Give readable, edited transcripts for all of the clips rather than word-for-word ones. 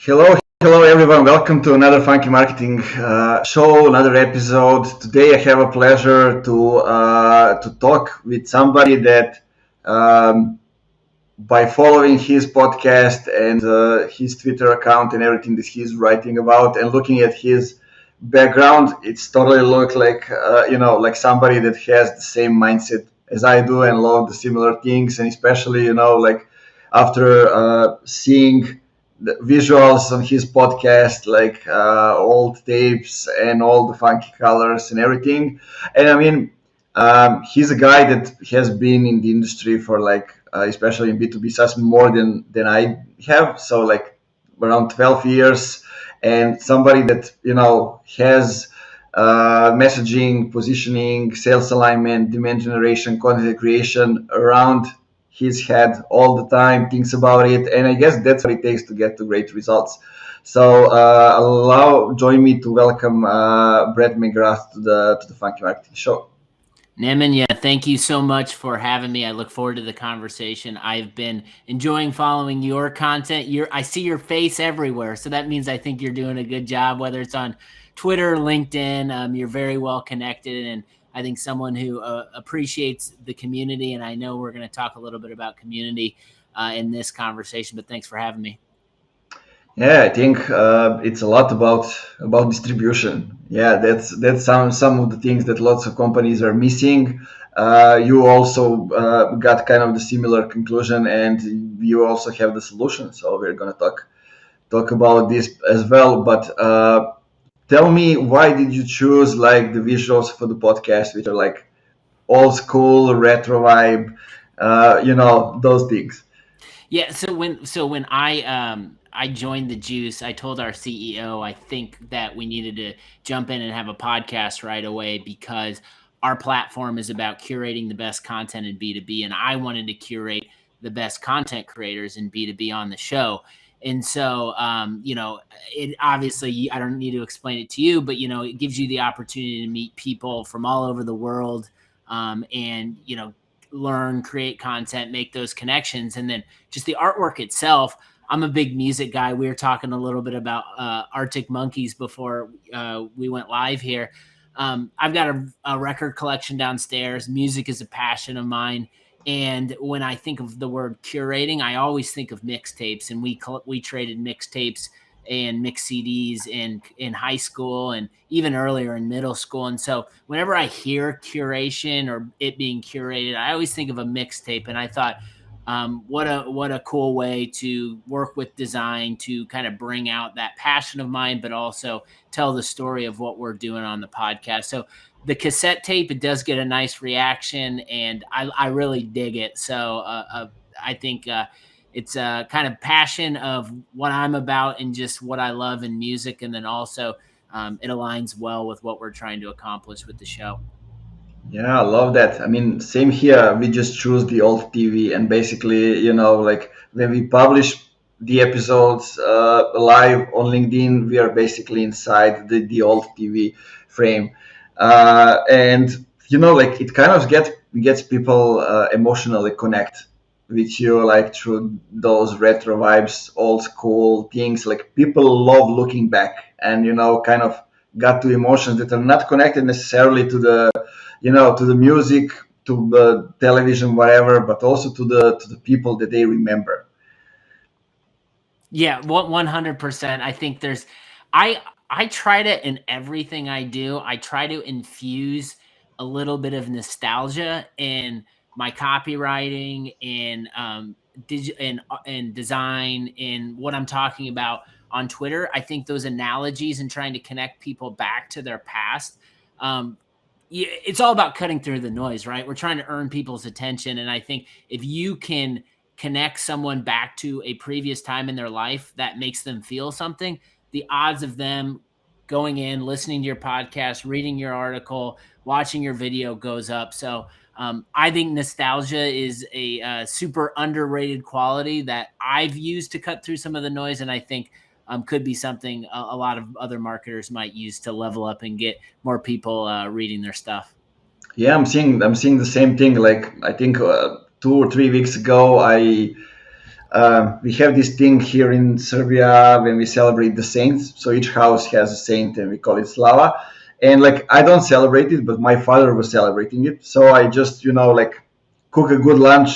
Hello everyone. Welcome to another Funky Marketing show, another episode. Today I have a pleasure to talk with somebody that by following his podcast and his Twitter account and everything that he's writing about and looking at his background, it's totally look like like somebody that has the same mindset as I do and love the similar things, and especially like after seeing the visuals on his podcast, like old tapes and all the funky colors and everything. And I mean, he's a guy that has been in the industry for like, especially in B2B SaaS, more than I have. So like around 12 years, and somebody that has messaging, positioning, sales alignment, demand generation, content creation around his head all the time, thinks about it, and I guess that's what it takes to get to great results. So join me to welcome Brett McGrath to the Funky Marketing Show. Nemanja, thank you so much for having me. I look forward to the conversation. I've been enjoying following your content. I see your face everywhere, so that means I think you're doing a good job, whether it's on Twitter, LinkedIn. You're very well connected, and I think someone who appreciates the community, and I know we're going to talk a little bit about community in this conversation, but thanks for having me. Yeah, I think it's a lot about distribution. Yeah, that's some of the things that lots of companies are missing. You also got kind of the similar conclusion, and you also have the solution. So we're gonna talk about this as well. But tell me, why did you choose like the visuals for the podcast, which are like old school retro vibe, those things? Yeah. So when I joined the Juice, I told our CEO I think that we needed to jump in and have a podcast right away because our platform is about curating the best content in B2B, and I wanted to curate the best content creators in B2B on the show. And so, it obviously, I don't need to explain it to you, but, it gives you the opportunity to meet people from all over the world and, learn, create content, make those connections. And then just the artwork itself. I'm a big music guy. We were talking a little bit about Arctic Monkeys before we went live here. I've got a record collection downstairs. Music is a passion of mine. And when I think of the word curating, I always think of mixtapes. And we traded mixtapes and mixed CDs in high school and even earlier in middle school. And so whenever I hear curation or it being curated, I always think of a mixtape. And I thought, what a cool way to work with design to kind of bring out that passion of mine, but also tell the story of what we're doing on the podcast. So the cassette tape, it does get a nice reaction, and I really dig it. So I think it's a kind of passion of what I'm about and just what I love in music, and then also it aligns well with what we're trying to accomplish with the show. Yeah, I love that. I mean, same here. We just choose the old TV, and basically, like when we publish the episodes live on LinkedIn, we are basically inside the old TV frame, and like it kind of gets people emotionally connect with you, like through those retro vibes, old school things. Like people love looking back, and kind of got to emotions that are not connected necessarily to the music, to the television, whatever, but also to the people that they remember. Yeah, 100%. I think I try to, in everything I do, I try to infuse a little bit of nostalgia in my copywriting and and design and what I'm talking about on Twitter. I think those analogies and trying to connect people back to their past. It's all about cutting through the noise, right? We're trying to earn people's attention. And I think if you can connect someone back to a previous time in their life that makes them feel something, the odds of them going in, listening to your podcast, reading your article, watching your video goes up. So I think nostalgia is a super underrated quality that I've used to cut through some of the noise. And I think could be something a lot of other marketers might use to level up and get more people reading their stuff. Yeah, I'm seeing the same thing. Like I think 2 or 3 weeks ago, we have this thing here in Serbia when we celebrate the saints. So each house has a saint, and we call it Slava. And like I don't celebrate it, but my father was celebrating it. So I just like cook a good lunch,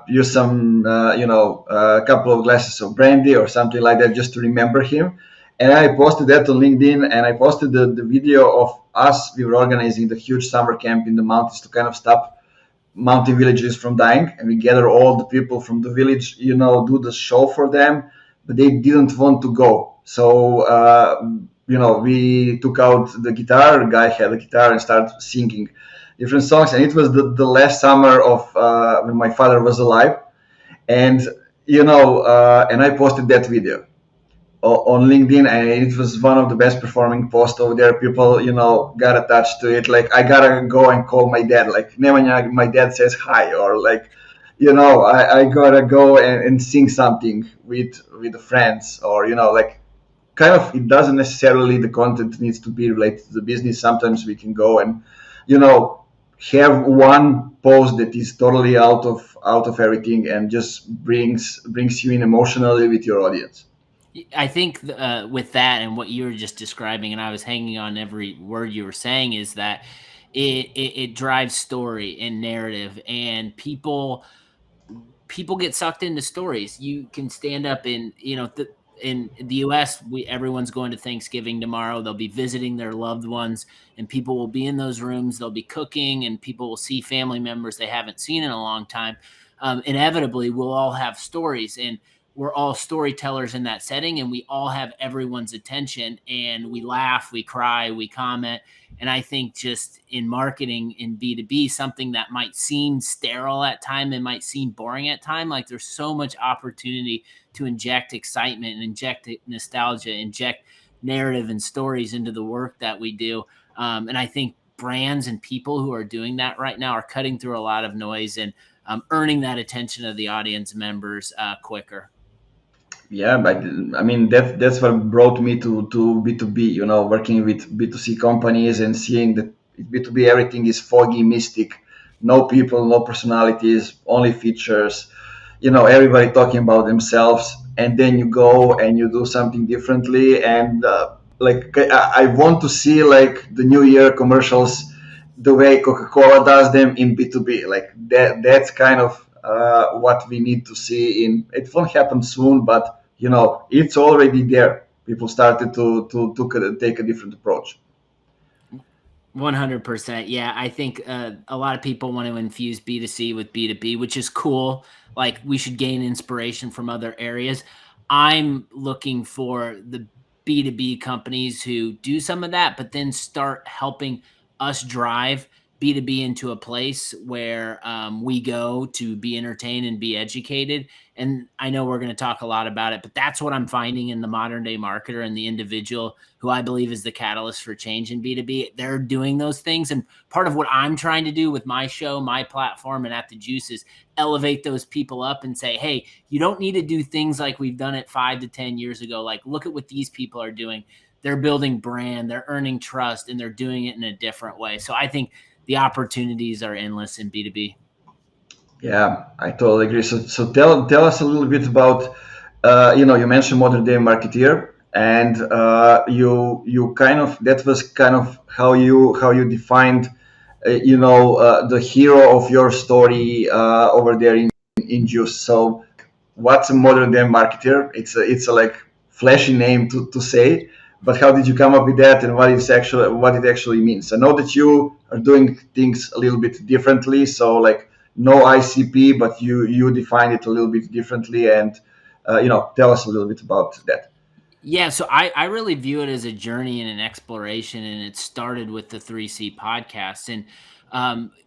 use some a couple of glasses of brandy or something like that just to remember him. And I posted that on LinkedIn, and I posted the video of us. We were organizing the huge summer camp in the mountains to kind of stop mountain villages from dying, and we gather all the people from the village, do the show for them, but they didn't want to go. So we took out the guitar. The guy had a guitar and started singing different songs, and it was the last summer of when my father was alive. And and I posted that video on LinkedIn, and it was one of the best performing posts over there. People, got attached to it. Like, I gotta go and call my dad. Like, Nemanja, my dad says hi, or like, I gotta go and sing something with the friends, or like, kind of. It doesn't necessarily the content needs to be related to the business. Sometimes we can go and, have one post that is totally out of everything and just brings you in emotionally with your audience. I think with that and what you were just describing, and I was hanging on every word you were saying, is that it drives story and narrative, and people get sucked into stories. You can stand up in in the US, everyone's going to Thanksgiving tomorrow. They'll be visiting their loved ones, and people will be in those rooms. They'll be cooking, and people will see family members they haven't seen in a long time. Inevitably, we'll all have stories, and we're all storytellers in that setting, and we all have everyone's attention, and we laugh, we cry, we comment. And I think just in marketing in B2B, something that might seem sterile at time and might seem boring at time, like there's so much opportunity to inject excitement and inject nostalgia, inject narrative and stories into the work that we do. And I think brands and people who are doing that right now are cutting through a lot of noise and earning that attention of the audience members quicker. Yeah, but I mean that's what brought me to B2B, working with B2C companies and seeing that B2B everything is foggy, mystic, no people, no personalities, only features, everybody talking about themselves. And then you go and you do something differently. And like I want to see like the New Year commercials the way Coca-Cola does them in B2B. Like that's kind of what we need to see. In it won't happen soon, but it's already there. People started to take a different approach. 100%. Yeah, I think a lot of people want to infuse B2C with B2B, which is cool. Like, we should gain inspiration from other areas. I'm looking for the B2B companies who do some of that, but then start helping us drive B2B into a place where we go to be entertained and be educated. And I know we're going to talk a lot about it, but that's what I'm finding in the modern day marketer and the individual who I believe is the catalyst for change in B2B. They're doing those things. And part of what I'm trying to do with my show, my platform, and At the Juice is elevate those people up and say, hey, you don't need to do things like we've done it 5 to 10 years ago. Like, look at what these people are doing. They're building brand, they're earning trust, and they're doing it in a different way. So I think the opportunities are endless in B2B. Yeah, I totally agree. So tell us a little bit about, you mentioned modern day marketeer, and you kind of that was kind of how you defined, the hero of your story over there in Juice. So what's a modern day marketer? It's a like flashy name to say, but how did you come up with that, and what it actually means? I know that you are doing things a little bit differently. So like no ICP, but you define it a little bit differently, and tell us a little bit about that. Yeah, so I really view it as a journey and an exploration, and it started with the 3C podcast. And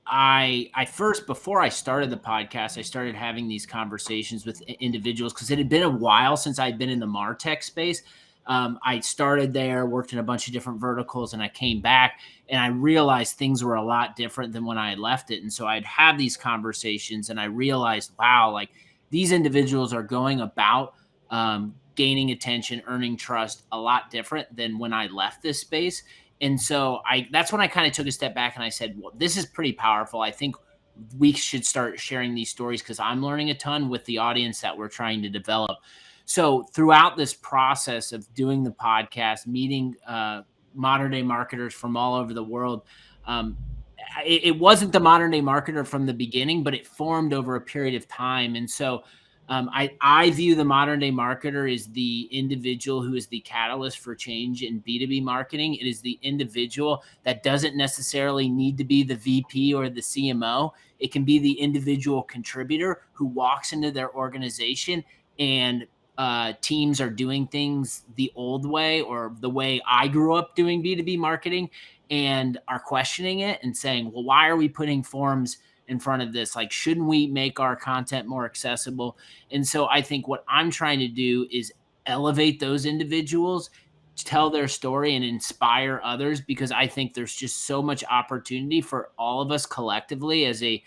I first, before I started the podcast, I started having these conversations with individuals because it had been a while since I'd been in the MarTech space. I started there, worked in a bunch of different verticals, and I came back and I realized things were a lot different than when I had left it. And so I'd have these conversations, and I realized, wow, like these individuals are going about gaining attention, earning trust a lot different than when I left this space. And so that's when I kind of took a step back and I said, well, this is pretty powerful. I think we should start sharing these stories because I'm learning a ton with the audience that we're trying to develop. So throughout this process of doing the podcast, meeting modern day marketers from all over the world, um, it wasn't the modern day marketer from the beginning, but it formed over a period of time. And so I view the modern day marketer as the individual who is the catalyst for change in B2B marketing. It is the individual that doesn't necessarily need to be the VP or the CMO. It can be the individual contributor who walks into their organization and teams are doing things the old way or the way I grew up doing B2B marketing and are questioning it and saying, well, why are we putting forms in front of this? Like, shouldn't we make our content more accessible? And so I think what I'm trying to do is elevate those individuals, tell their story and inspire others, because I think there's just so much opportunity for all of us collectively as a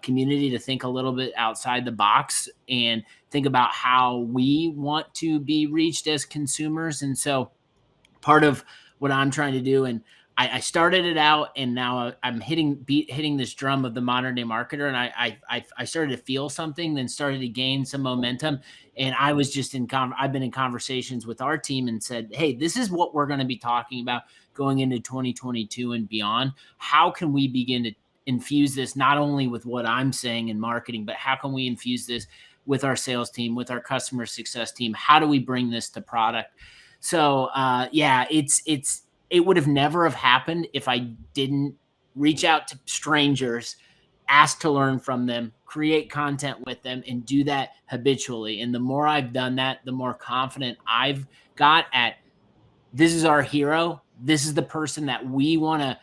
community to think a little bit outside the box and think about how we want to be reached as consumers. And so part of what I'm trying to do, and I started it out, and now I'm hitting this drum of the modern day marketer, and I started to feel something, then started to gain some momentum, and I was just I've been in conversations with our team and said, hey, this is what we're going to be talking about going into 2022 and beyond. How can we begin to infuse this not only with what I'm saying in marketing, but how can we infuse this with our sales team, with our customer success team? How do we bring this to product? So yeah, it would have never have happened if I didn't reach out to strangers, ask to learn from them, create content with them, and do that habitually. And the more I've done that, the more confident I've got at this is our hero. This is the person that we want to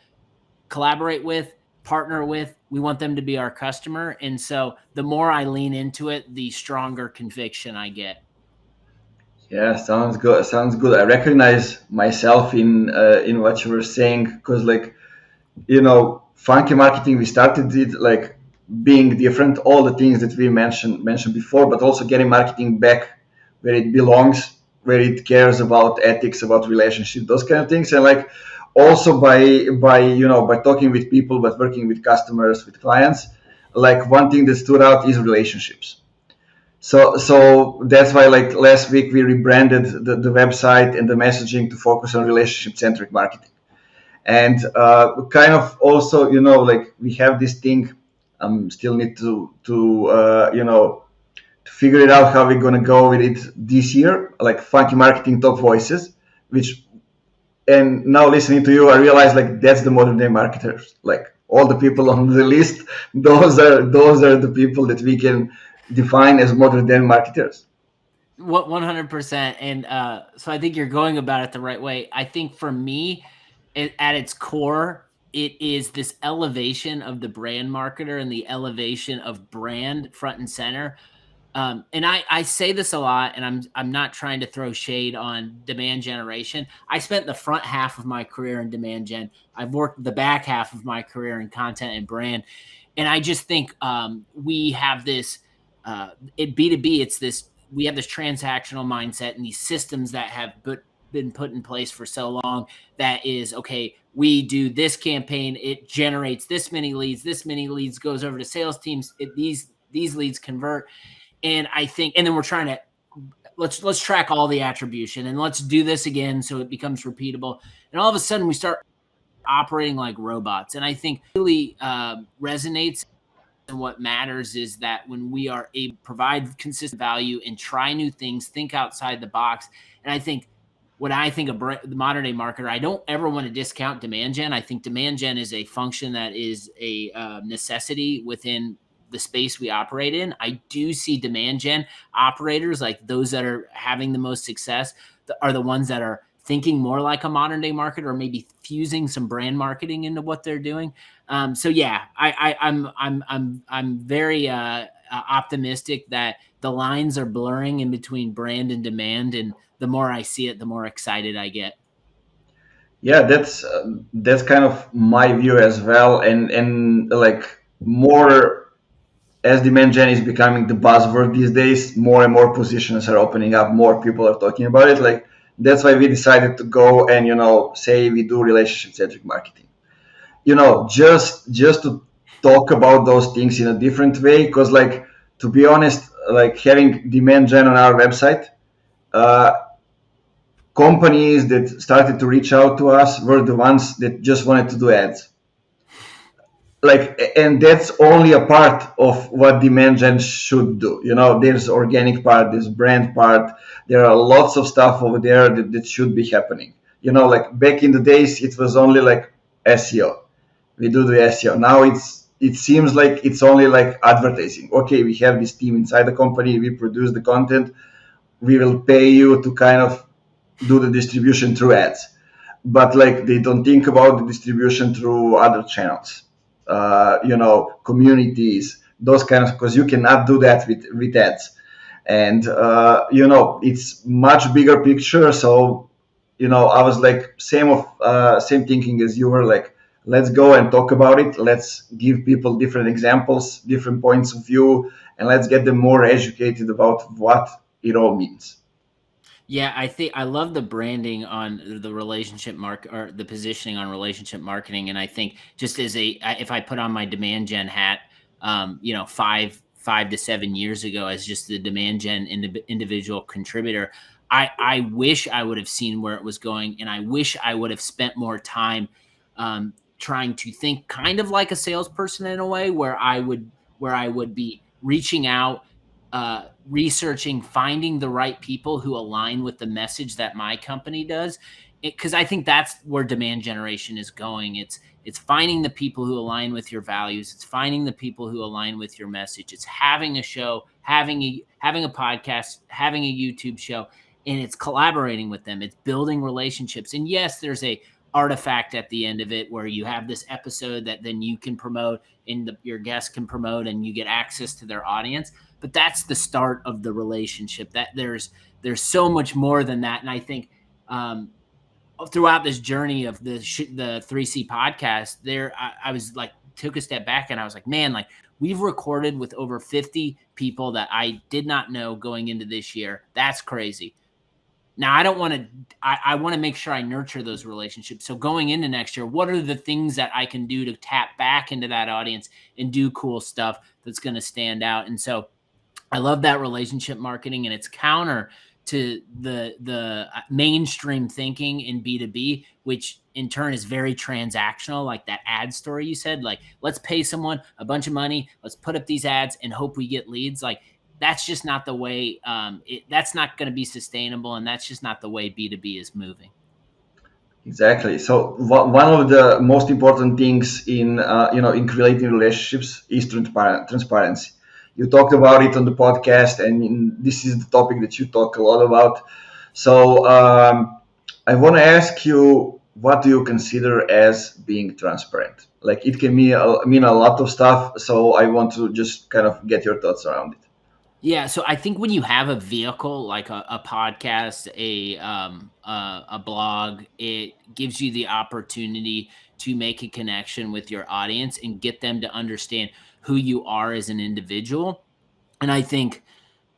collaborate with, partner with. We want them to be our customer. And so the more I lean into it, the stronger conviction I get. Yeah, sounds good. Sounds good. I recognize myself in what you were saying because, like, funky marketing. We started it like being different, all the things that we mentioned before, but also getting marketing back where it belongs, where it cares about ethics, about relationship, those kind of things, and like also by talking with people, but working with customers, with clients. Like one thing that stood out is relationships. So that's why, like, last week we rebranded the website and the messaging to focus on relationship centric marketing, and kind of also like we have this thing. Still need to figure it out how we're gonna go with it this year, like funky marketing top voices, which, and now listening to you, I realize like that's the modern day marketers. Like all the people on the list, those are the people that we can define as modern day marketers. What 100%. And so I think you're going about it the right way. I think for me, at its core, it is this elevation of the brand marketer and the elevation of brand front and center. And I say this a lot, and I'm not trying to throw shade on demand generation. I spent the front half of my career in demand gen. I've worked the back half of my career in content and brand. And I just think we have this in B2B, it's this, we have this transactional mindset and these systems that have been put in place for so long that is, okay, we do this campaign, it generates this many leads goes over to sales teams, these leads convert. And I think, and then we're trying to, let's track all the attribution and let's do this again so it becomes repeatable. And all of a sudden we start operating like robots. And I think really resonates. And what matters is that when we are able to provide consistent value and try new things, think outside the box. And I think when I think of the modern day marketer, I don't ever want to discount demand gen. I think demand gen is a function that is a necessity within the space we operate in. I do see demand gen operators, like those that are having the most success, are the ones that are thinking more like a modern day marketer, or maybe fusing some brand marketing into what they're doing. So yeah, I'm very optimistic that the lines are blurring in between brand and demand, and the more I see it, the more excited I get. Yeah, that's kind of my view as well, and like more as demand gen is becoming the buzzword these days, more and more positions are opening up, more people are talking about it. Like that's why we decided to go and say we do relationship centric marketing. Just to talk about those things in a different way. Because, like, to be honest, like having demand gen on our website, uh, companies that started to reach out to us were the ones that just wanted to do ads. Like, and that's only a part of what demand gen should do. There's organic part, there's brand part, there are lots of stuff over there that should be happening. Like back in the days it was only like SEO. We do the SEO. Now it seems like it's only like advertising. Okay, we have this team inside the company, we produce the content, we will pay you to kind of do the distribution through ads. But like they don't think about the distribution through other channels, communities, those kind of, because you cannot do that with ads. And it's much bigger picture. So I was like same thinking as you were, like, let's go and talk about it, let's give people different examples, different points of view, and let's get them more educated about what it all means. Yeah, I think I love the branding on the relationship or the positioning on relationship marketing. And I think just if I put on my demand gen hat, 5 to 7 years ago as just the demand gen individual contributor, I wish I would have seen where it was going, and I wish I would have spent more time trying to think kind of like a salesperson in a way, where I would be reaching out, researching, finding the right people who align with the message that my company does. Because I think that's where demand generation is going. It's finding the people who align with your values. It's finding the people who align with your message. It's having a show, having a podcast, having a YouTube show, and it's collaborating with them. It's building relationships. And yes, there's a artifact at the end of it where you have this episode that then you can promote and your guests can promote, and you get access to their audience. But that's the start of the relationship. That there's so much more than that. And I think throughout this journey of the 3C podcast, I was like, took a step back and I was like, man, like we've recorded with over 50 people that I did not know going into this year. That's crazy. Now, I don't want to, I want to make sure I nurture those relationships. So going into next year, what are the things that I can do to tap back into that audience and do cool stuff that's going to stand out? And so I love that relationship marketing, and it's counter to the mainstream thinking in B2B, which in turn is very transactional, like that ad story you said, like, let's pay someone a bunch of money, let's put up these ads and hope we get leads. Like, that's just not the way, that's not going to be sustainable, and that's just not the way B2B is moving. Exactly. So one of the most important things in creating relationships is transparency. You talked about it on the podcast, and this is the topic that you talk a lot about. So I want to ask you, what do you consider as being transparent? Like, it can mean a lot of stuff. So I want to just kind of get your thoughts around it. Yeah, so I think when you have a vehicle like a podcast, a blog, it gives you the opportunity to make a connection with your audience and get them to understand who you are as an individual. And I think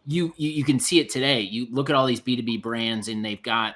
you can see it today. You look at all these B2B brands, and they've got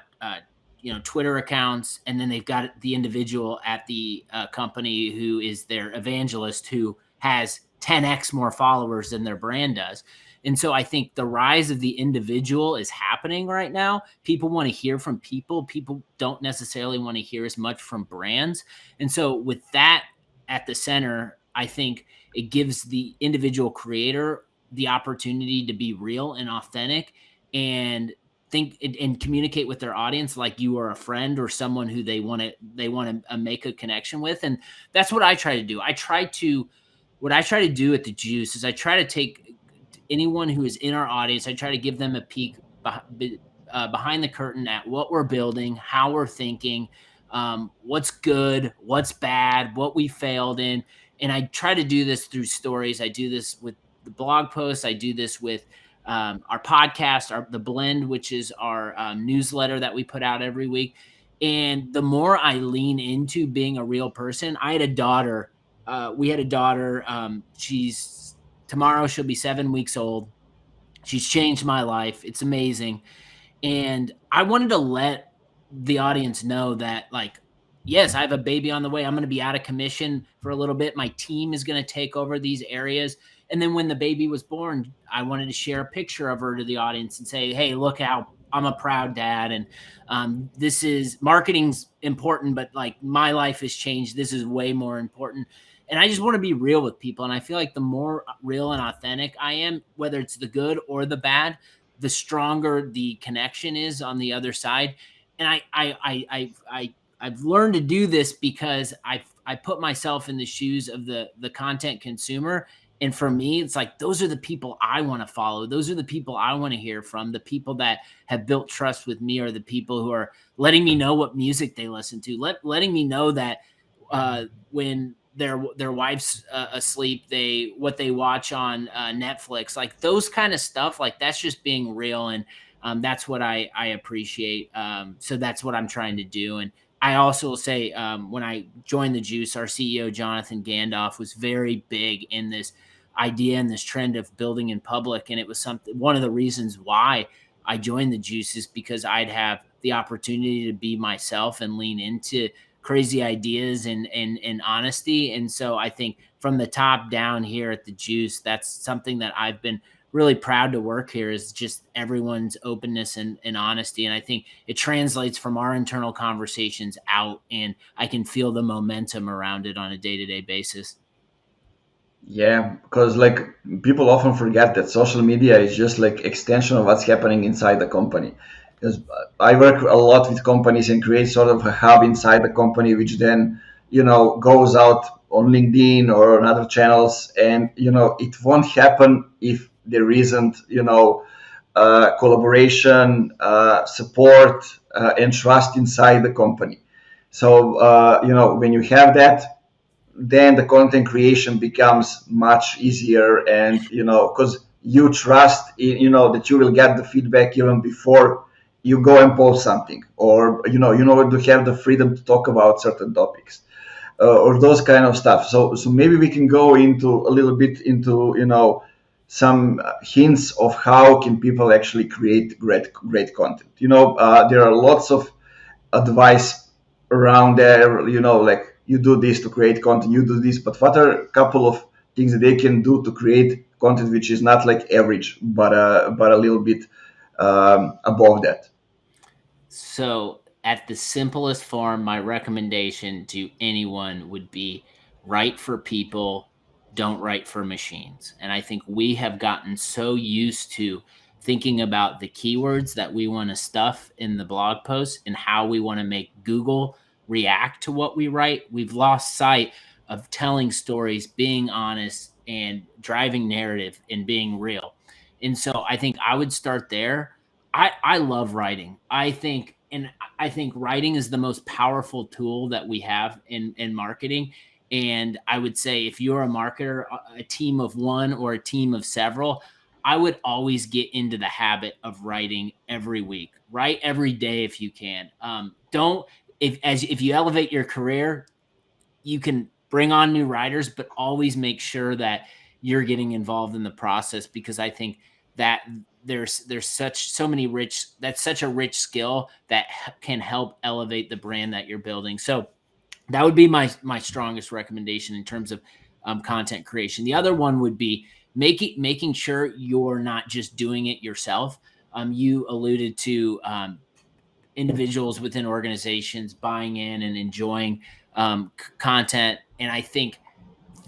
Twitter accounts, and then they've got the individual at the company who is their evangelist, who has 10x more followers than their brand does. And so I think the rise of the individual is happening right now. People want to hear from people. People don't necessarily want to hear as much from brands. And so with that at the center, I think it gives the individual creator the opportunity to be real and authentic, and think and communicate with their audience like you are a friend or someone who they want to make a connection with. And that's what I try to do. What I try to do at the Juice is I try to take anyone who is in our audience, I try to give them a peek behind the curtain at what we're building, how we're thinking, what's good, what's bad, what we failed in. And I try to do this through stories. I do this with the blog posts. I do this with our podcast, the Blend, which is our newsletter that we put out every week. And the more I lean into being a real person, I had a daughter. We had a daughter. Tomorrow she'll be 7 weeks old. She's changed my life. It's amazing. And I wanted to let the audience know that, like, yes, I have a baby on the way. I'm going to be out of commission for a little bit. My team is going to take over these areas. And then when the baby was born, I wanted to share a picture of her to the audience and say, hey, look how I'm a proud dad. And this is marketing's important, but like my life has changed. This is way more important. And I just want to be real with people. And I feel like the more real and authentic I am, whether it's the good or the bad, the stronger the connection is on the other side. And I've learned to do this because I put myself in the shoes of the content consumer. And for me, it's like those are the people I want to follow. Those are the people I want to hear from. The people that have built trust with me are the people who are letting me know what music they listen to, letting me know that when their wife's asleep, what they watch on Netflix, like those kind of stuff. Like that's just being real, and that's what I appreciate. So that's what I'm trying to do. And I also will say, when I joined the Juice, our CEO, Jonathan Gandalf, was very big in this idea and this trend of building in public. And it was one of the reasons why I joined the Juice is because I'd have the opportunity to be myself and lean into crazy ideas and honesty. And so I think from the top down here at the Juice, that's something that I've been really proud to work here, is just everyone's openness and honesty. And I think it translates from our internal conversations out, and I can feel the momentum around it on a day-to-day basis. Yeah, because like people often forget that social media is just like extension of what's happening inside the company. Because I work a lot with companies and create sort of a hub inside the company, which then goes out on LinkedIn or on other channels, and it won't happen if there isn't collaboration, support, and trust inside the company. So when you have that, then the content creation becomes much easier, and because you trust in, that you will get the feedback even before you go and post something, or to have the freedom to talk about certain topics, or those kind of stuff. So maybe we can go into a little bit into some hints of how can people actually create great content. There are lots of advice around there, like you do this to create content, you do this, but what are a couple of things that they can do to create content which is not like average, but a little bit above that? So, at the simplest form, my recommendation to anyone would be write for people, don't write for machines. And I think we have gotten so used to thinking about the keywords that we want to stuff in the blog post and how we want to make Google react to what we write. We've lost sight of telling stories, being honest, and driving narrative and being real. And so I think I would start there. I love writing. I think writing is the most powerful tool that we have in marketing. And I would say if you're a marketer, a team of one or a team of several, I would always get into the habit of writing every week. Write every day if you can. Don't if you elevate your career, you can bring on new writers, but always make sure that you're getting involved in the process, because I think that there's so many that's such a rich skill that can help elevate the brand that you're building. So that would be my strongest recommendation in terms of content creation. The other one would be making sure you're not just doing it yourself. You alluded to individuals within organizations buying in and enjoying content. And I think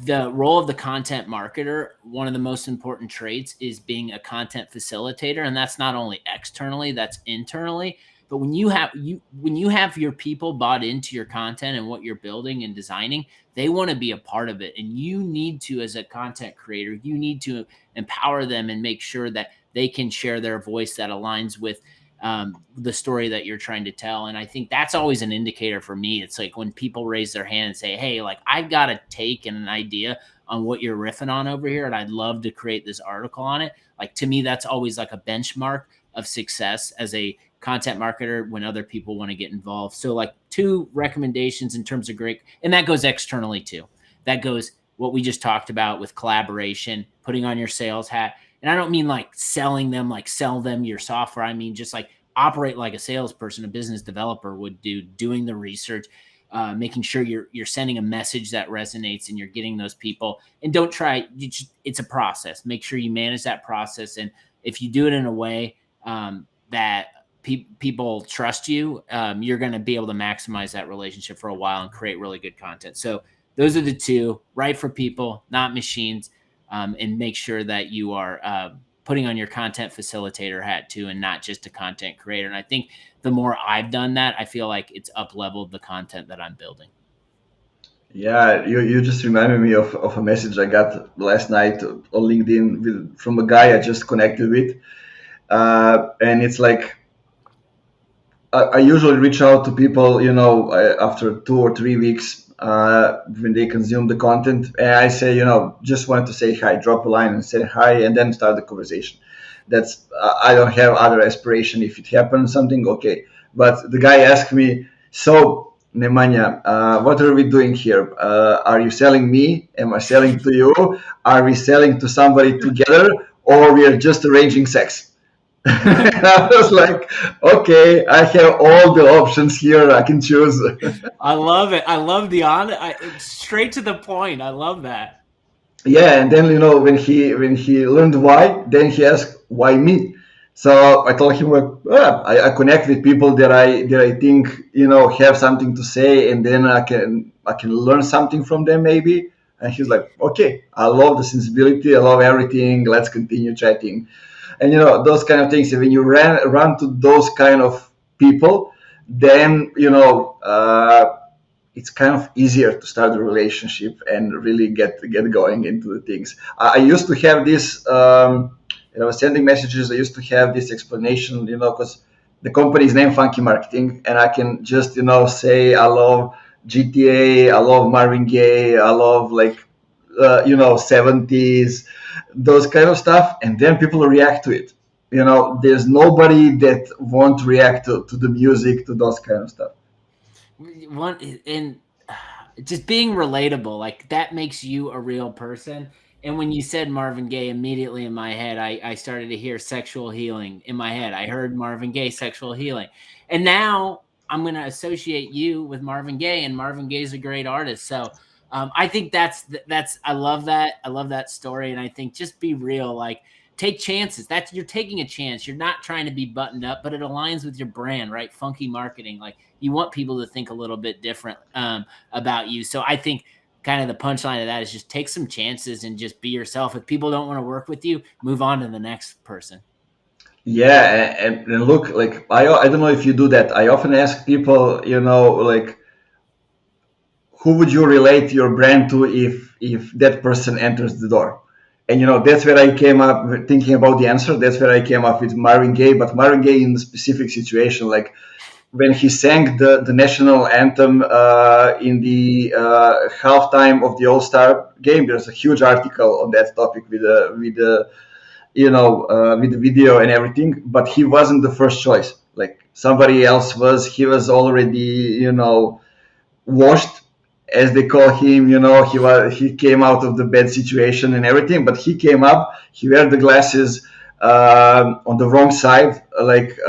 the role of the content marketer, one of the most important traits is being a content facilitator. And that's not only externally, that's internally. But when you have your people bought into your content and what you're building and designing, they want to be a part of it. And you need to, as a content creator, you need to empower them and make sure that they can share their voice that aligns with the story that you're trying to tell. And I think that's always an indicator for me. It's like when people raise their hand and say, hey, like I've got a take and an idea on what you're riffing on over here, and I'd love to create this article on it. Like, to me, that's always like a benchmark of success as a content marketer when other people want to get involved. So like 2 recommendations in terms of great, and that goes externally too. That goes what we just talked about with collaboration, putting on your sales hat. And I don't mean like selling them, like sell them your software. I mean, just like operate like a salesperson, a business developer would do, doing the research, making sure you're sending a message that resonates and you're getting those people. And don't try. It's a process. Make sure you manage that process, and if you do it in a way that people trust you, you're going to be able to maximize that relationship for a while and create really good content. So those are the two: write for people, not machines, and make sure that you are putting on your content facilitator hat too, and not just a content creator. And I think the more I've done that, I feel like it's up-leveled the content that I'm building. Yeah, you just reminded me of a message I got last night on LinkedIn from a guy I just connected with. And it's like, I usually reach out to people, after 2 or 3 weeks when they consume the content. And I say, just wanted to say hi, drop a line and say hi, and then start the conversation. That's, I don't have other aspiration. If it happens, something, okay. But the guy asked me, so Nemanja, what are we doing here? Are you selling me? Am I selling to you? Are we selling to somebody together? Or we are just arranging sex? And I was like, okay, I have all the options here. I can choose. I love it. I love the straight to the point. I love that. Yeah, and then when he learned why, then he asked why me. So I told him, I connect with people that I think have something to say, and then I can learn something from them maybe. And he's like, okay, I love the sensibility, I love everything. Let's continue chatting. And those kind of things. When you run to those kind of people, then it's kind of easier to start a relationship and really get going into the things. I used to have this. I was sending messages. I used to have this explanation, because the company is named Funky Marketing, and I can just say I love GTA, I love Marvin Gaye, I love 70s, those kind of stuff, and then people react to it. There's nobody that won't react to the music, to those kind of stuff. And just being relatable, like that makes you a real person. And when you said Marvin Gaye, immediately in my head, I started to hear Sexual Healing in my head. I heard Marvin Gaye, Sexual Healing. And now I'm going to associate you with Marvin Gaye, and Marvin Gaye's a great artist. So I think that's I love that. I love that story. And I think just be real, like take chances. You're taking a chance. You're not trying to be buttoned up, but it aligns with your brand, right? Funky marketing. Like you want people to think a little bit different about you. So I think kind of the punchline of that is just take some chances and just be yourself. If people don't want to work with you, move on to the next person. Yeah, and look, like I don't know if you do that. I often ask people, like, who would you relate your brand to if that person enters the door? And that's where I came up thinking about the answer. That's where I came up with Marvin Gaye, but Marvin Gaye in a specific situation, like when he sang the national anthem in the halftime of the All-Star game. There's a huge article on that topic with the video and everything. But he wasn't the first choice. Like somebody else was. He was already washed, as they call him. He came out of the bad situation and everything. But he came up. He wear the glasses on the wrong side, like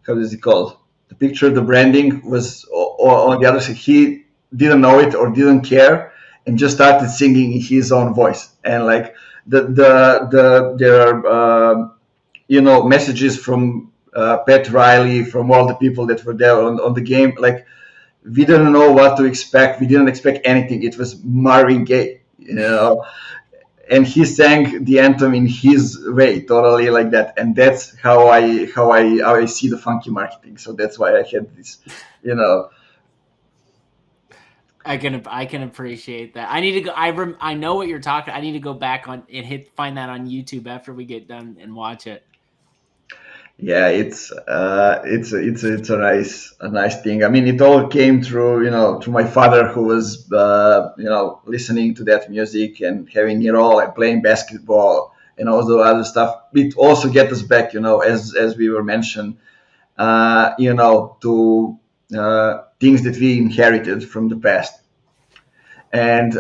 how is it called? The picture, the branding was on the other side. He didn't know it or didn't care, and just started singing in his own voice. And like there are messages from Pat Riley, from all the people that were there on the game. Like we didn't know what to expect. We didn't expect anything. It was Marvin Gaye, and he sang the anthem in his way, totally like that. And that's how I see the funky marketing. So that's why I had this, I can appreciate that. I need to go. I know what you're talking. I need to go back on and find that on YouTube after we get done and watch it. Yeah, it's a nice thing. I mean, it all came through through my father, who was listening to that music and having it all and playing basketball and all the other stuff. It also gets us back, as we were mentioned, to things that we inherited from the past. And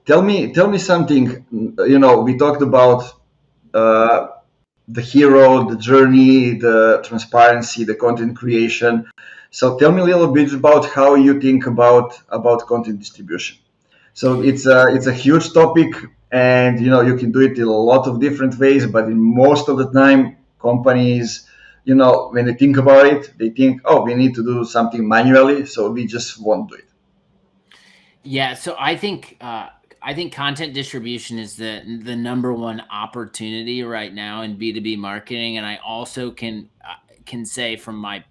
tell me something. We talked about the hero, the journey, the transparency, the content creation. So tell me a little bit about how you think about content distribution. So it's a huge topic, and you can do it in a lot of different ways. But in most of the time, companies, when they think about it, they think, oh, we need to do something manually, so we just won't do it. Yeah, so I think content distribution is the number one opportunity right now in B2B marketing, and I also can say from my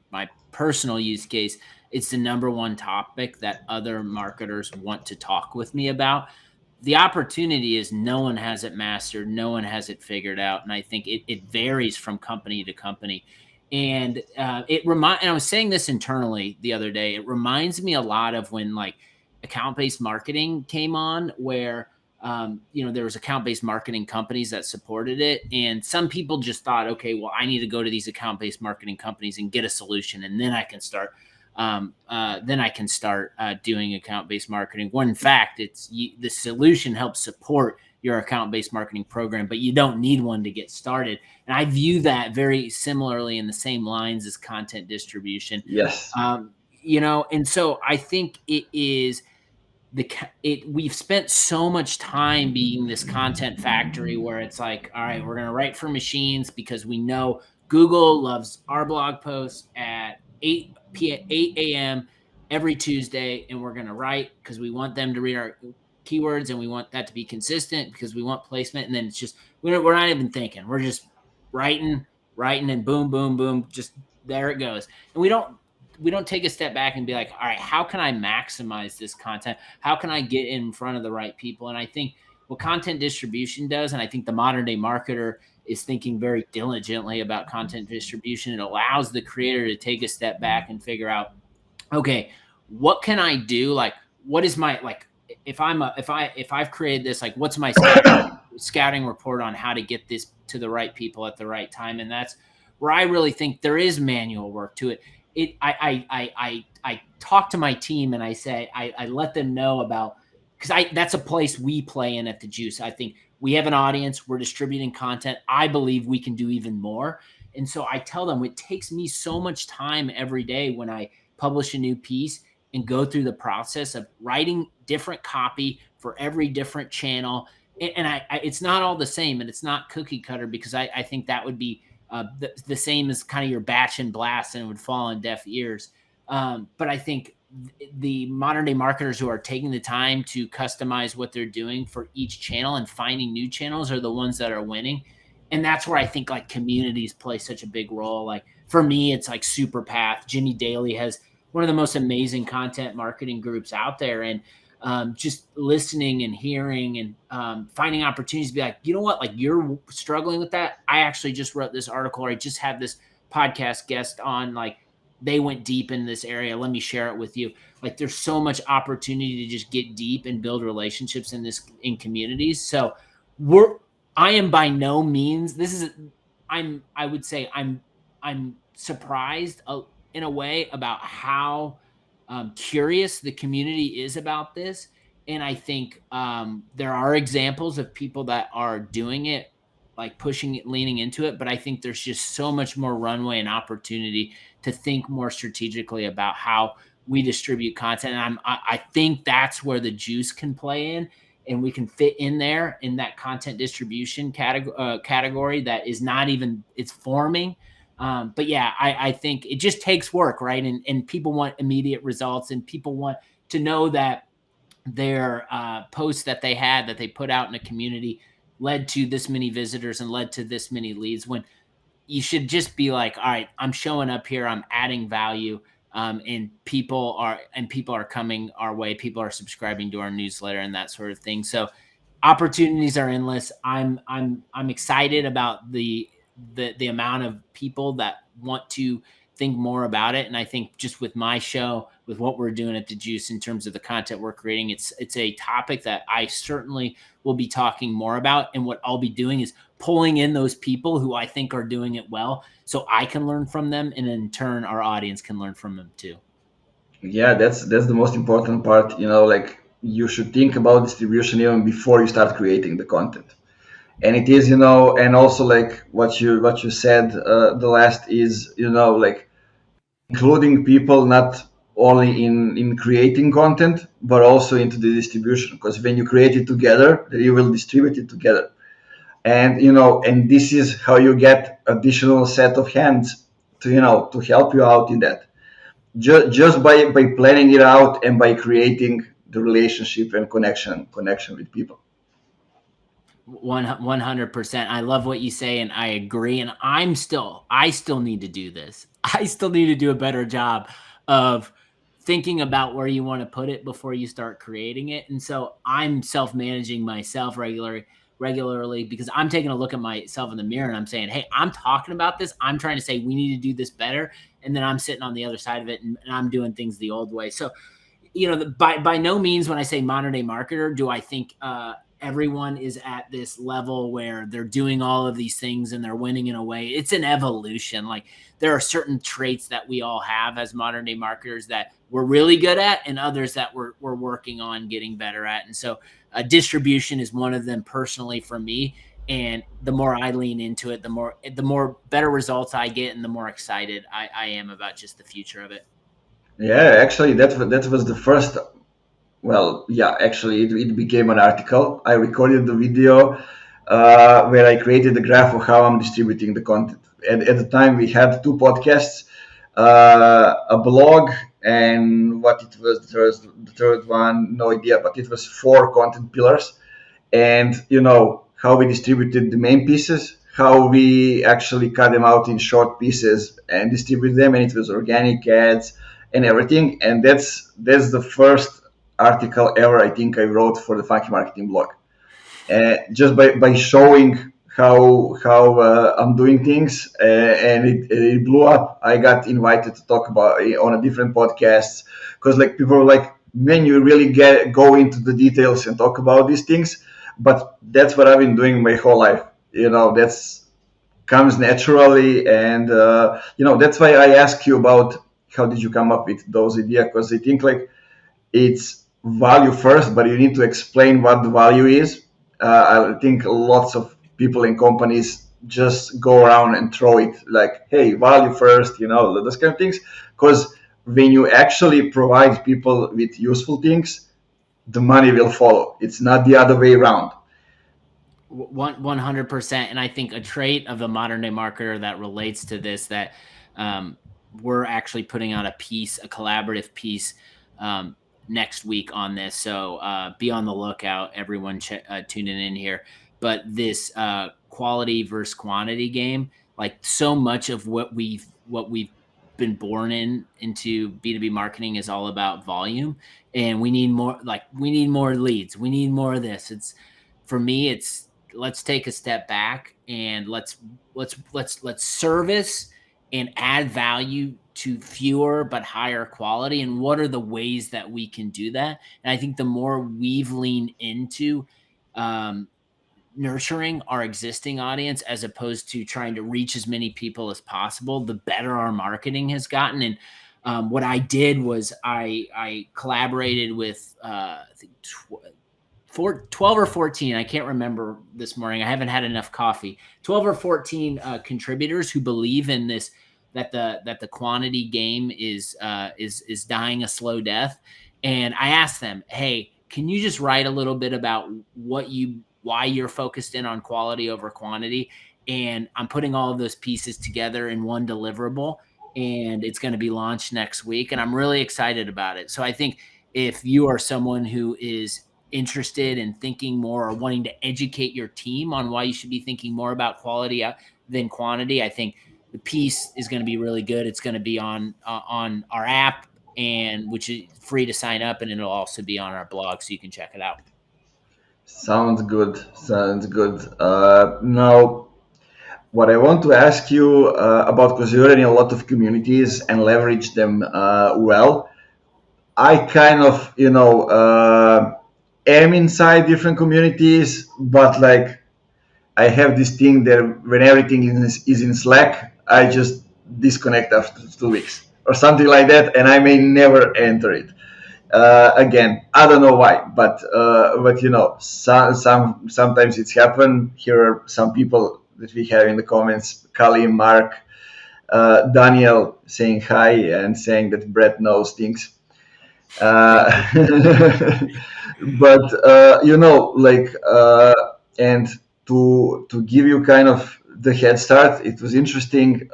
personal use case, it's the number one topic that other marketers want to talk with me about. The opportunity is no one has it mastered, no one has it figured out, and I think it varies from company to company. And and I was saying this internally the other day. It reminds me a lot of when like account-based marketing came on, where there was account-based marketing companies that supported it, and some people just thought, okay, well, I need to go to these account-based marketing companies and get a solution, and then I can start doing account-based marketing. When in fact, the solution helps support your account-based marketing program, but you don't need one to get started. And I view that very similarly in the same lines as content distribution. Yes. And so I think it is we've spent so much time being this content factory where it's like, all right, we're going to write for machines because we know Google loves our blog posts at 8 a.m. every Tuesday, and we're going to write because we want them to read our keywords, and we want that to be consistent because we want placement. And then it's just we're not even thinking, we're just writing, and boom, boom, boom, just there it goes. And we don't take a step back and be like, all right, how can I maximize this content? How can I get in front of the right people? And I think what content distribution does, and I think the modern day marketer is thinking very diligently about content distribution, it allows the creator to take a step back and figure out, okay, what can I do? Like, what is my, like, if I've created this, like, what's my scouting report on how to get this to the right people at the right time? And that's where I really think there is manual work to it. I talk to my team and I say, I let them know about, because that's a place we play in at the Juice. I think we have an audience, we're distributing content. I believe we can do even more. And so I tell them it takes me so much time every day when I publish a new piece and go through the process of writing different copy for every different channel. And it's not all the same, and it's not cookie cutter, because I think that would be the same as kind of your batch and blast, and it would fall on deaf ears. But I think the modern day marketers who are taking the time to customize what they're doing for each channel and finding new channels are the ones that are winning. And that's where I think like communities play such a big role. Like for me, it's like Superpath. Jimmy Daly has one of the most amazing content marketing groups out there. And just listening and hearing and finding opportunities to be like, you know what, like you're struggling with that. I actually just wrote this article, or I just had this podcast guest on, like they went deep in this area. Let me share it with you. Like there's so much opportunity to just get deep and build relationships in communities. So I am by no means, I would say I'm surprised in a way about how curious the community is about this. And I think there are examples of people that are doing it, like pushing it, leaning into it. But I think there's just so much more runway and opportunity to think more strategically about how we distribute content. And I think that's where the Juice can play in, and we can fit in there in that content distribution category that is not even, it's forming. But yeah, I think it just takes work, right? And people want immediate results, and people want to know that their posts that they put out in a community led to this many visitors and led to this many leads, when you should just be like, all right, I'm showing up here, I'm adding value, and people are coming our way, people are subscribing to our newsletter and that sort of thing. So opportunities are endless. I'm excited about the amount of people that want to think more about it. And I think just with my show, with what we're doing at the Juice in terms of the content we're creating, it's a topic that I certainly will be talking more about. And what I'll be doing is pulling in those people who I think are doing it well, so I can learn from them, and in turn our audience can learn from them too. Yeah, that's the most important part. Like you should think about distribution even before you start creating the content. And it is, and also like what you said, the last is, like including people not only in creating content, but also into the distribution. Because when you create it together, then you will distribute it together. And and this is how you get additional set of hands to to help you out in that. Just by planning it out and by creating the relationship and connection with people. 100%. I love what you say, and I agree. And I still need to do this. I still need to do a better job of thinking about where you want to put it before you start creating it. And so I'm self-managing myself regularly because I'm taking a look at myself in the mirror and I'm saying, hey, I'm talking about this. I'm trying to say we need to do this better. And then I'm sitting on the other side of it and I'm doing things the old way. So, by no means when I say modern day marketer, do I think everyone is at this level where they're doing all of these things and they're winning in a way. It's an evolution. Like there are certain traits that we all have as modern day marketers that we're really good at and others that we're working on getting better at. And so distribution is one of them personally for me. And the more I lean into it, the more better results I get and the more excited I am about just the future of it. Yeah, actually, that was the first. Well, yeah, actually, it became an article. I recorded the video where I created the graph of how I'm distributing the content. At the time, we had two podcasts, a blog, and what it was the third one, no idea, but it was four content pillars. And how we distributed the main pieces, how we actually cut them out in short pieces and distribute them, and it was organic ads and everything. And that's the first article ever I think I wrote for the Funky Marketing blog. Just by showing how I'm doing things, and it blew up. I got invited to talk about on a different podcasts because like people were like, "Man, you really go into the details and talk about these things." But that's what I've been doing my whole life. That's comes naturally, and that's why I ask you about how did you come up with those ideas, because I think like it's value first, but you need to explain what the value is. I think lots of people in companies just go around and throw it like, hey, value first, those kind of things. Because when you actually provide people with useful things, the money will follow. It's not the other way around. 100%. And I think a trait of the modern day marketer that relates to this, that we're actually putting out a collaborative piece next week on this. So be on the lookout, everyone tuning in here. But this quality versus quantity game, like so much of what we've been born into B2B marketing is all about volume, and we need more leads. We need more of this. For me, it's let's take a step back and let's service and add value to fewer but higher quality. And what are the ways that we can do that? And I think the more we've leaned into nurturing our existing audience as opposed to trying to reach as many people as possible, the better our marketing has gotten. And what I did was I collaborated with I think 12 or 14, I can't remember this morning. I haven't had enough coffee. 12 or 14 contributors who believe in this, that the quantity game is dying a slow death. And I asked them, hey, can you just write a little bit about why you're focused in on quality over quantity? And I'm putting all of those pieces together in one deliverable, and it's going to be launched next week. And I'm really excited about it. So I think if you are someone who is interested in thinking more or wanting to educate your team on why you should be thinking more about quality than quantity, I think the piece is going to be really good. It's going to be on our app, and which is free to sign up, and it'll also be on our blog, so you can check it out. Sounds good. Now, what I want to ask you about, because you're in a lot of communities and leverage them well, I kind of, am inside different communities, but like I have this thing that when everything is in Slack, I just disconnect after 2 weeks or something like that, and I may never enter it. Again, I don't know why, but sometimes it's happened. Here are some people that we have in the comments: Kali, Mark, Daniel saying hi and saying that Brett knows things. But and to give you kind of the head start, it was interesting.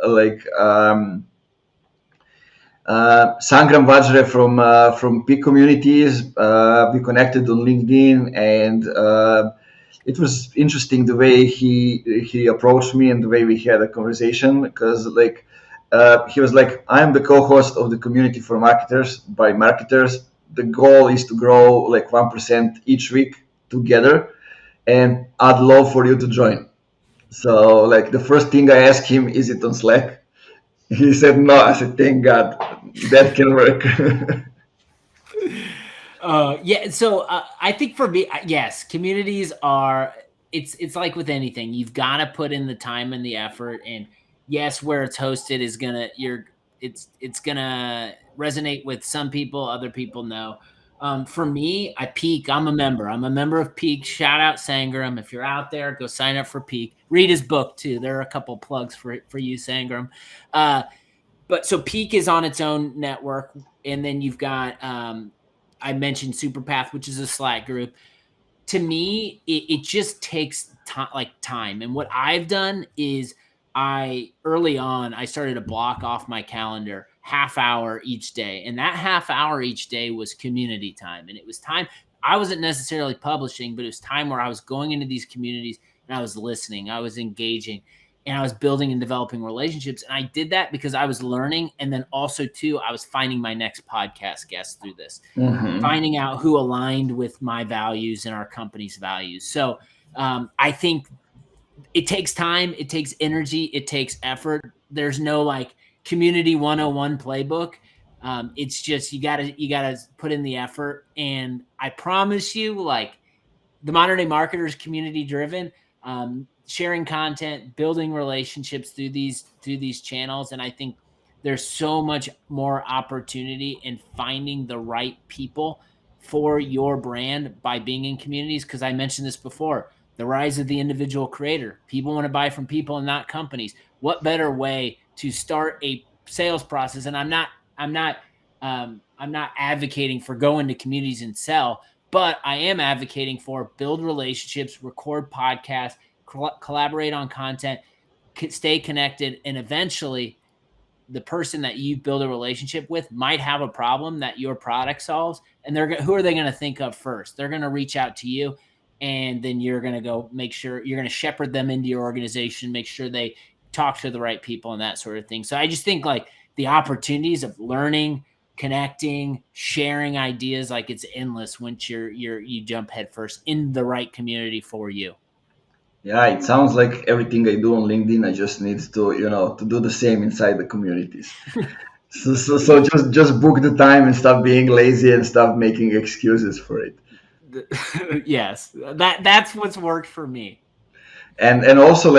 Sangram Vajre from Peak Communities. We connected on LinkedIn, and it was interesting the way he approached me and the way we had a conversation, because he was like, I'm the co-host of the community for marketers by marketers. The goal is to grow like 1% each week together, and I'd love for you to join. So like the first thing I asked him, is it on Slack? He said no. I said, thank God, that can work. Yeah. So I think for me, yes, communities are. It's like with anything, you've got to put in the time and the effort. And yes, where it's hosted is it's gonna resonate with some people. Other people no. For me, Peak. I'm a member. I'm a member of Peak. Shout out Sangram. If you're out there, go sign up for Peak. Read his book too. There are a couple plugs for you, Sangram. But so Peak is on its own network, and then you've got I mentioned Superpath, which is a Slack group. To me, it just takes time. And what I've done is early on I started to block off my calendar half hour each day, and that half hour each day was community time, and it was time. I wasn't necessarily publishing, but it was time where I was going into these communities and I was listening, I was engaging, and I was building and developing relationships. And I did that because I was learning. And then also too, I was finding my next podcast guest through this, finding out who aligned with my values and our company's values. So I think it takes time, it takes energy, it takes effort. There's no like community 101 playbook. It's just, you gotta put in the effort. And I promise you, like, the Modern Day Marketer is community driven, sharing content, building relationships through these channels. And I think there's so much more opportunity in finding the right people for your brand by being in communities. Because I mentioned this before, the rise of the individual creator. People want to buy from people and not companies. What better way to start a sales process? And I'm not advocating for going to communities and sell, but I am advocating for build relationships, record podcasts, collaborate on content, stay connected, and eventually the person that you build a relationship with might have a problem that your product solves, and who are they going to think of first? They're going to reach out to you, and then you're going to go make sure you're going to shepherd them into your organization, make sure they talk to the right people and that sort of thing. So I just think like the opportunities of learning, connecting, sharing ideas, like it's endless once you jump headfirst in the right community for you. Yeah, it sounds like everything I do on LinkedIn, I just need to do the same inside the communities. so just book the time and stop being lazy and stop making excuses for it. Yes, that's what's worked for me. And also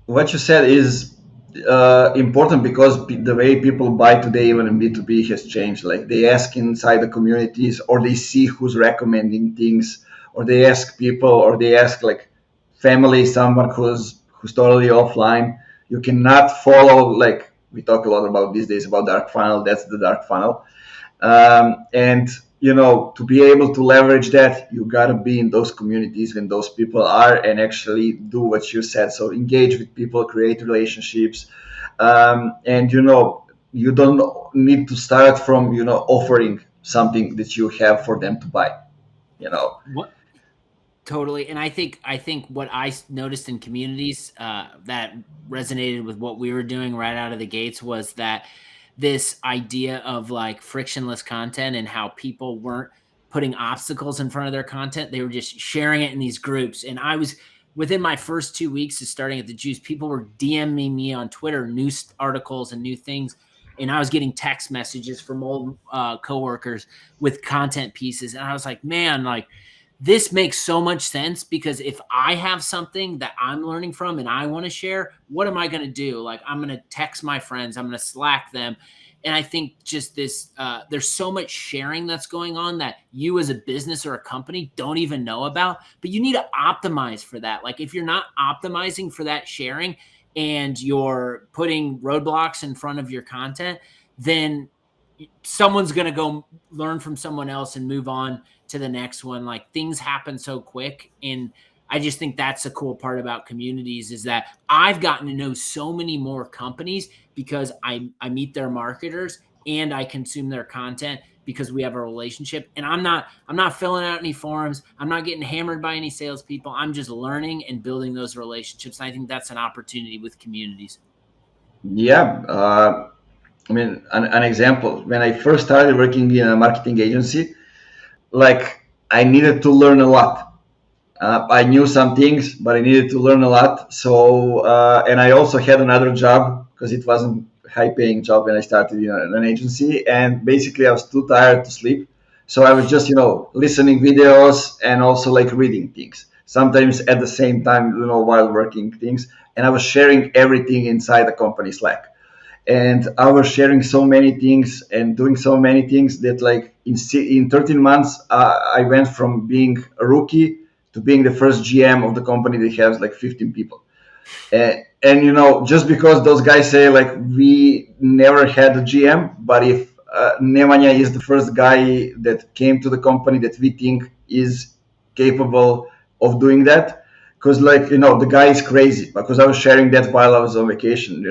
what you said is important, because the way people buy today, even in B2B, has changed. Like they ask inside the communities, or they see who's recommending things, or they ask people, or they ask like family, someone who's totally offline. You cannot follow, like we talk a lot about these days about dark funnel. That's the dark funnel. And to be able to leverage that, you got to be in those communities when those people are, and actually do what you said. So engage with people, create relationships, and you don't need to start from offering something that you have for them to buy. What? Totally. And I think what I noticed in communities that resonated with what we were doing right out of the gates was that this idea of like frictionless content, and how people weren't putting obstacles in front of their content. They were just sharing it in these groups. And I was, within my first 2 weeks of starting at the Juice, people were DMing me on Twitter, news articles and new things. And I was getting text messages from old coworkers with content pieces. And I was like, man, like, this makes so much sense, because if I have something that I'm learning from and I want to share, what am I going to do? Like, I'm going to text my friends, I'm going to Slack them. And I think just this, there's so much sharing that's going on that you as a business or a company don't even know about, but you need to optimize for that. Like if you're not optimizing for that sharing, and you're putting roadblocks in front of your content, then someone's going to go learn from someone else and move on to the next one. Like, things happen so quick. And I just think that's the cool part about communities, is that I've gotten to know so many more companies because I meet their marketers and I consume their content because we have a relationship. And I'm not filling out any forms. I'm not getting hammered by any salespeople. I'm just learning and building those relationships. And I think that's an opportunity with communities. Yeah. I mean, an example, when I first started working in a marketing agency, like I needed to learn a lot. I knew some things, but I needed to learn a lot. So, and I also had another job because it wasn't a high-paying job when I started in an agency. And basically, I was too tired to sleep, so I was just listening videos and also like reading things. Sometimes at the same time, while working things, and I was sharing everything inside the company Slack. And I was sharing so many things and doing so many things that like in 13 months I went from being a rookie to being the first GM of the company that has like 15 people. And just because those guys say like we never had a GM, but if Nemanja is the first guy that came to the company that we think is capable of doing that, because the guy is crazy. Because I was sharing that while I was on vacation.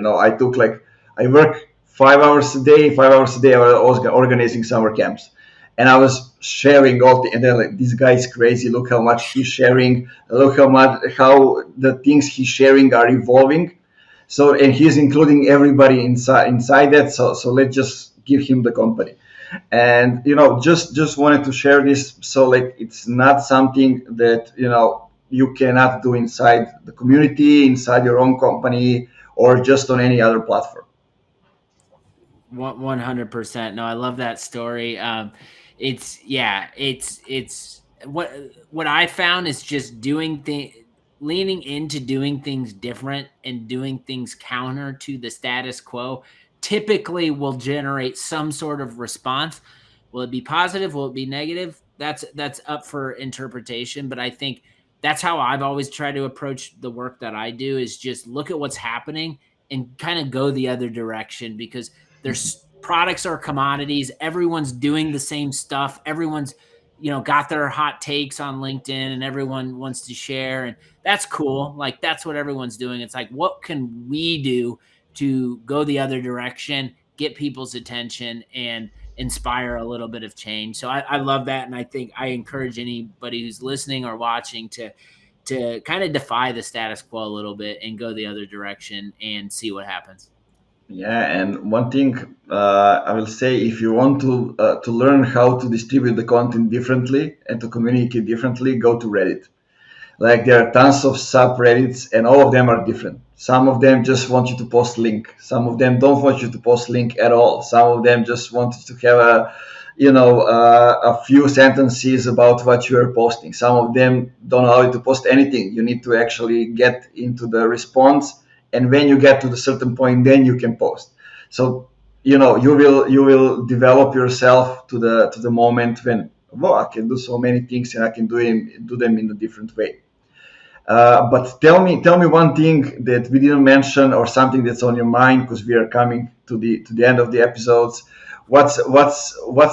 I work 5 hours a day. 5 hours a day, I was organizing summer camps, and I was sharing and then like, this guy is crazy. Look how much he's sharing. Look how the things he's sharing are evolving. So, and he's including everybody inside that. So let's just give him the company. And just wanted to share this. So like it's not something that you cannot do inside the community, inside your own company, or just on any other platform. 100%. No, I love that story. It's what I found is just leaning into doing things different and doing things counter to the status quo typically will generate some sort of response. Will it be positive? Will it be negative? That's up for interpretation. But I think that's how I've always tried to approach the work that I do, is just look at what's happening and kind of go the other direction, because there's products or commodities. Everyone's doing the same stuff. Everyone's, got their hot takes on LinkedIn and everyone wants to share. And that's cool. Like, that's what everyone's doing. It's like, what can we do to go the other direction, get people's attention, and inspire a little bit of change? So I love that. And I think I encourage anybody who's listening or watching to kind of defy the status quo a little bit and go the other direction and see what happens. Yeah, and one thing I will say, if you want to learn how to distribute the content differently and to communicate differently, go to Reddit. Like there are tons of subreddits, and all of them are different. Some of them just want you to post link. Some of them don't want you to post link at all. Some of them just want you to have a few sentences about what you are posting. Some of them don't allow you to post anything. You need to actually get into the response, and when you get to the certain point, then you can post. So you will develop yourself to the moment when, well, I can do so many things and I can do them in a different way. But tell me one thing that we didn't mention, or something that's on your mind, because we are coming to the end of the episodes. What's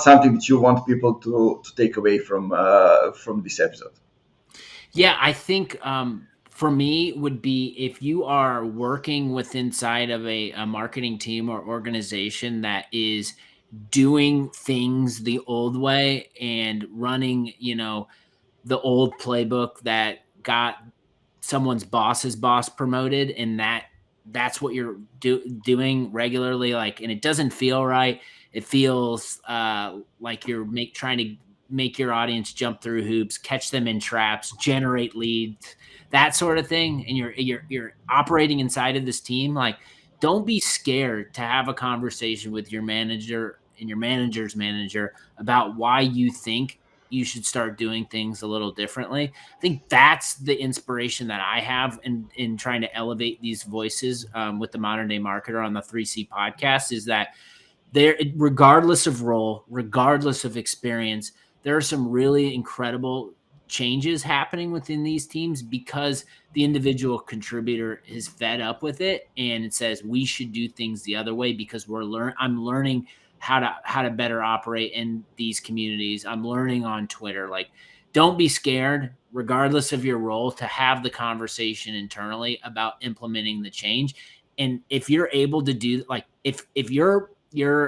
something that you want people to take away from this episode? Yeah, I think for me would be, if you are working with inside of a marketing team or organization that is doing things the old way and running, the old playbook that got someone's boss's boss promoted, and that's what you're doing regularly, like, and it doesn't feel right. It feels like you're trying to make your audience jump through hoops, catch them in traps, generate leads, that sort of thing, and you're operating inside of this team. Like, don't be scared to have a conversation with your manager and your manager's manager about why you think you should start doing things a little differently. I think that's the inspiration that I have in trying to elevate these voices with the Modern Day Marketer on the 3C podcast, is that there, regardless of role, regardless of experience, there are some really incredible changes happening within these teams because the individual contributor is fed up with it and it says we should do things the other way because I'm learning how to better operate in these communities. I'm learning on Twitter. Like, don't be scared, regardless of your role, to have the conversation internally about implementing the change. And if you're able to do, like, if your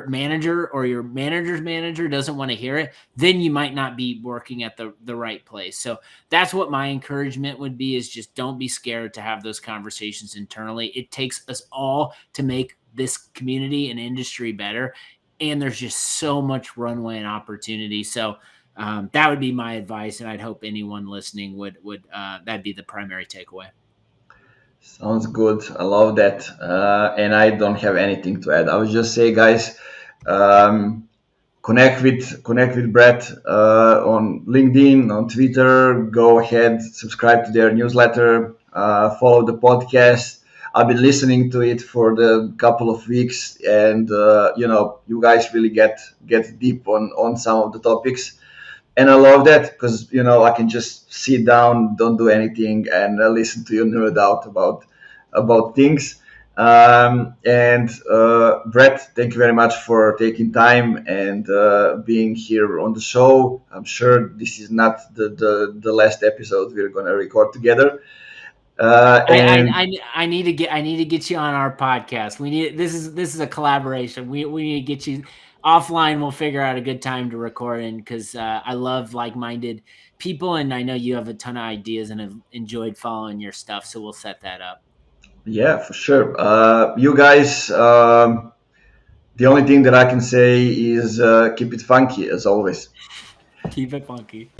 manager or your manager's manager doesn't want to hear it, then you might not be working at the right place. So that's what my encouragement would be, is just don't be scared to have those conversations internally. It takes us all to make this community and industry better. And there's just so much runway and opportunity. So that would be my advice. And I'd hope anyone listening would that'd be the primary takeaway. Sounds good. I love that. And I don't have anything to add. I would just say, guys, connect with Brett on LinkedIn, on Twitter. Go ahead, subscribe to their newsletter, follow the podcast. I've been listening to it for the couple of weeks, and you guys really get deep on some of the topics. And I love that because I can just sit down, don't do anything, and listen to you nerd out about things. And Brett, thank you very much for taking time and being here on the show. I'm sure this is not the last episode we're going to record together. I need to get you on our podcast. This is a collaboration. We need to get you offline. We'll figure out a good time to record in, because I love like-minded people, and I know you have a ton of ideas and have enjoyed following your stuff. So we'll set that up. Yeah, for sure. You guys, the only thing that I can say is keep it funky as always. Keep it funky.